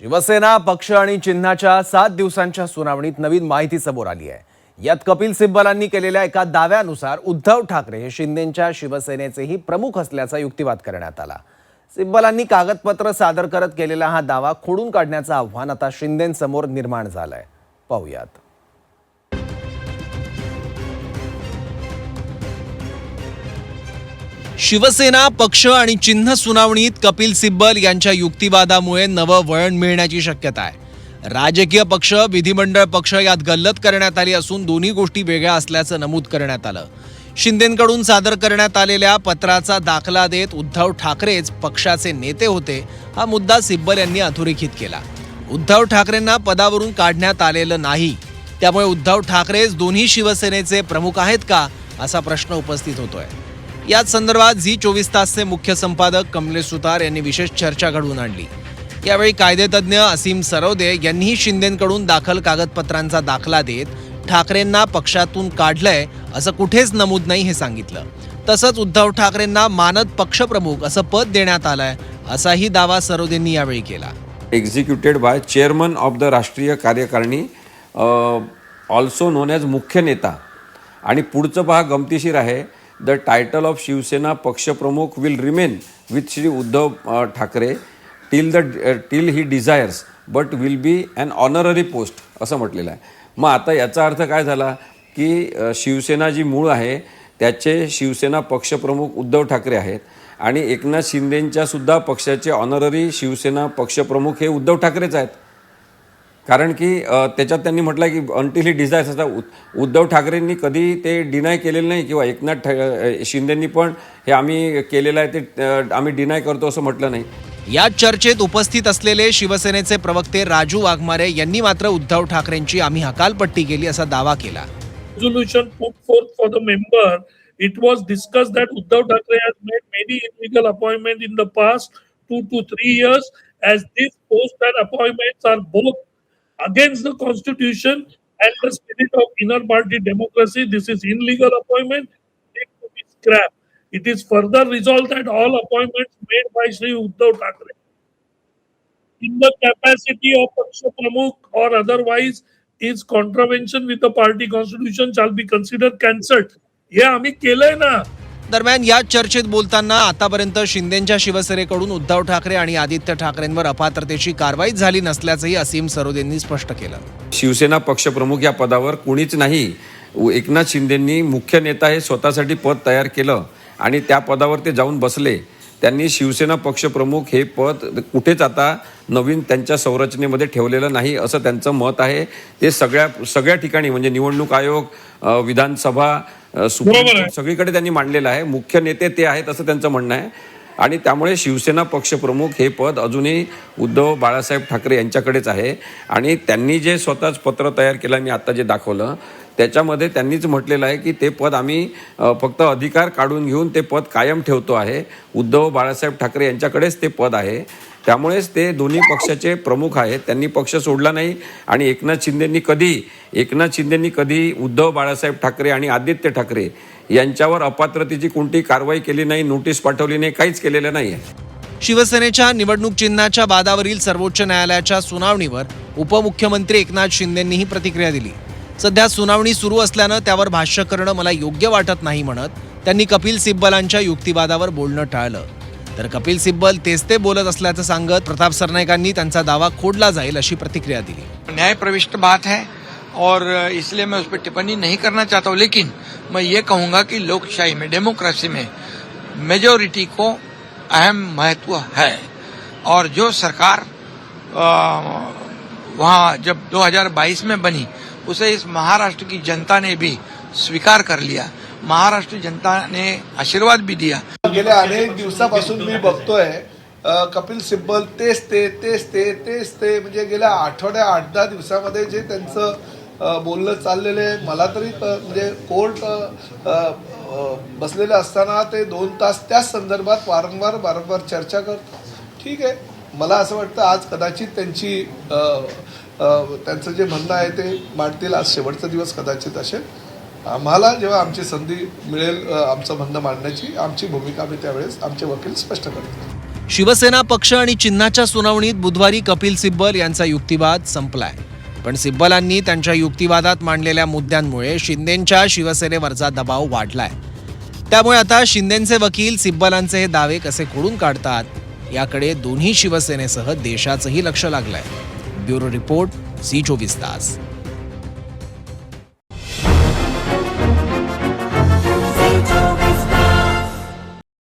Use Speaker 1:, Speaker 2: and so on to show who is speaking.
Speaker 1: शिवसेना पक्ष आणि चिन्हाच्या 7 दिवसांच्या सुनावणीत नवीन माहिती समोर आली आहे। यात कपिल सिब्बलांनी केलेल्या एका दाव्यानुसार उद्धव ठाकरे हे शिंदेंच्या शिवसेनेचेही प्रमुख असल्याचा युक्तिवाद करण्यात आला। सिब्बलांनी कागदपत्र सादर करत केलेला हा दावा खोडून काढण्याचं आव्हान आता शिंदेंसमोर निर्माण झालंय। पाहूयात। शिवसेना पक्ष आणि चिन्ह सुनावणीत कपिल सिब्बल यांच्या युक्तिवादामुळे नवं वळण मिळण्याची शक्यता आहे। राजकीय पक्ष विधिमंडळ पक्ष यात गल्लत करण्यात आली असून दोन्ही गोष्टी वेगळ्या असल्याचं नमूद करण्यात आलं। शिंदेंकडून सादर करण्यात आलेल्या पत्राचा दाखला देत उद्धव ठाकरेच पक्षाचे नेते होते हा मुद्दा सिब्बल यांनी अधोरेखित केला। उद्धव ठाकरेंना पदावरून काढण्यात आलेलं नाही, त्यामुळे उद्धव ठाकरेच दोन्ही शिवसेनेचे प्रमुख आहेत का असा प्रश्न उपस्थित होतोय। याच संदर्भात झी24 तासचे मुख्य संपादक कमलेश सुतार यांनी विशेष चर्चा घडवून आणली। यावेळी कायदेतज्ञ असीम सरवदे यांनीही शिंदेंकडून दाखल कागदपत्रांचा दाखला देत ठाकरेंना पक्षातून काढलंय असं कुठेच नमूद नाही हे सांगितलं। तसंच उद्धव ठाकरेंना मानद पक्षप्रमुख असं पद देण्यात आलंय असाही दावा सरवदेंनी यावेळी केला।
Speaker 2: Executed by chairman of the Rashtriya Karyakarini also non as मुख्य नेता। आणि पुढचं पहा गमतीशीर आहे, the title of Shiv Sena pakshapramukh will remain with Shri Uddhav Thackeray till he desires but will be an honorary post असं म्हटलेलं आहे। मग आता याचा अर्थ काय झाला की शिवसेना जी मूळ आहे त्याचे शिवसेना पक्षप्रमुख उद्धव ठाकरे आहेत आणि एकनाथ शिंदेंच्या सुद्धा पक्षाचे ऑनररी शिवसेना पक्षप्रमुख हे उद्धव ठाकरेच आहेत। कारण की त्याच्यात त्यांनी म्हटलं की अंटिल ही डिझायर्स असता उद्धव ठाकरेंनी कधी ते डिनाय केलेलं नाही किंवा एकनाथ शिंदेंनी पण हे आम्ही केलेलं आहे ते आम्ही डिनाय करतो असं म्हटलं नाही।
Speaker 1: या चर्चेत उपस्थित असलेले शिवसेनेचे प्रवक्ते राजू वाघमारे यांनी मात्र उद्धव ठाकरेंची आम्ही हकालपट्टी केली असा दावा केला।
Speaker 3: Resolution put forth for the member, it was discussed that Uddhav Thackeray has made many illegal appointments in the past 2 to 3 years, as these posts and appointments are both against the constitution and the spirit of inner party democracy. This is illegal appointment, need to be scrapped. It is further resolved that all appointments made by Shri Uddhav Thackeray in the capacity of Paksha Pramukh or otherwise is contravention with the party constitution shall be considered cancelled. हे आम्ही केलंय ना।
Speaker 1: दरम्यान या चर्चेत बोलताना आतापर्यंत शिंदेंच्या शिवसेनेकडून उद्धव ठाकरे आणि आदित्य ठाकरेंवर अपात्रतेची कारवाई झाली नसल्याचंही असीम सरोदेंनी स्पष्ट केलं।
Speaker 2: शिवसेना पक्षप्रमुख या पदावर कुणीच नाही। एकनाथ शिंदेंनी मुख्य नेता हे स्वतःसाठी पद तयार केलं आणि त्या पदावर ते जाऊन बसले। त्यांनी शिवसेना पक्षप्रमुख हे पद कुठेच आता नवीन त्यांच्या संरचनेमध्ये ठेवलेलं नाही असं त्यांचं मत आहे। ते सगळ्या ठिकाणी म्हणजे निवडणूक आयोग विधानसभा सुप्रीम कोर्ट सगळीकडे त्यांनी मांडलेलं आहे। मुख्य नेते ते आहेत असं त्यांचं म्हणणं आहे आणि त्यामुळे शिवसेना पक्षप्रमुख हे पद अजूनही उद्धव बाळासाहेब ठाकरे यांच्याकडेच आहे। आणि त्यांनी जे स्वतःच पत्र तयार केलं मी आता जे दाखवलं त्याच्यामध्ये त्यांनीच म्हटलेलं आहे की ते पद आम्ही फक्त अधिकार काढून घेऊन ते पद कायम ठेवतो आहे। उद्धव बाळासाहेब ठाकरे यांच्याकडेच ते पद आहे, त्यामुळेच ते दोन्ही पक्षाचे प्रमुख आहेत। त्यांनी पक्ष सोडला नाही आणि एकनाथ शिंदेंनी कधी उद्धव बाळासाहेब ठाकरे आणि आदित्य ठाकरे यांच्यावर अपात्रतेची कोणती कारवाई केली नाही, नोटीस पाठवली नाही, काहीच केलेलं नाही आहे।
Speaker 1: शिवसेनेच्या निवडणूक चिन्हाच्या वादावरील सर्वोच्च न्यायालयाच्या सुनावणीवर उपमुख्यमंत्री एकनाथ शिंदेंनीही प्रतिक्रिया दिली। सध्या सुनावणी सुरू असल्यानं त्यावर भाष्य करणं मला योग्य वाटत नाही म्हणत त्यांनी कपिल सिब्बलांच्या युक्तिवादावर बोलणं टाळलं। तर कपिल सिब्बल तेच ते बोलत असल्याचं सांगत प्रताप सरनाईकांनी त्यांचा दावा खोडला जाईल अशी प्रतिक्रिया दिली।
Speaker 4: न्याय प्रविष्ट बात है और इसलिए मैं उस पर टिप्पणी नहीं करना चाहता हूँ, लेकिन मैं ये कहूँगा कि लोकशाही में डेमोक्रेसी में मेजॉरिटी को अहम महत्व है और जो सरकार वहाँ जब 2022 में बनी उसे इस महाराष्ट्र की जनता ने भी स्वीकार कर लिया। महाराष्ट्र जनता ने आशीर्वाद भी दिया।
Speaker 5: गेल्या अनेक दिवसापासून मी बघतोय कपिल सिब्बल तेच ते म्हणजे गेल्या आठवड्या 8-10 दिवसामध्ये जे त्यांचं बोलणं चाललेलं आहे मला तरी म्हणजे कोर्ट बसलेले असताना ते 2 तास त्याच संदर्भात वारंवार चर्चा करतात। ठीक आहे, मला असं वाटतं आज कदाचित त्यांचं जे म्हणणं आहे ते मांडतील। आज शेवटचा दिवस कदाचित असेल। आम्हाला जेव्हा आमची संधी मिळेल आमचं म्हणणं मांडण्याची आमची भूमिका आम्ही त्यावेळेस आमचे वकील स्पष्ट करतील।
Speaker 1: शिवसेना पक्ष आणि चिन्हाच्या सुनावणीत बुधवारी कपिल सिब्बल यांचा युक्तिवाद संपलाय. पण सिब्बलांनी त्यांच्या युक्तिवादात मांडलेल्या मुद्द्यांमुळे शिंदेंच्या शिवसेनेवरचा दबाव वाढलाय. त्यामुळे आता शिंदेंचे वकील सिब्बलांचे हे दावे कसे खोडून काढतात याकडे दोन्ही शिवसेनेसह देशाचंही लक्ष लागलंय. ब्युरो रिपोर्ट, झी 24 तास.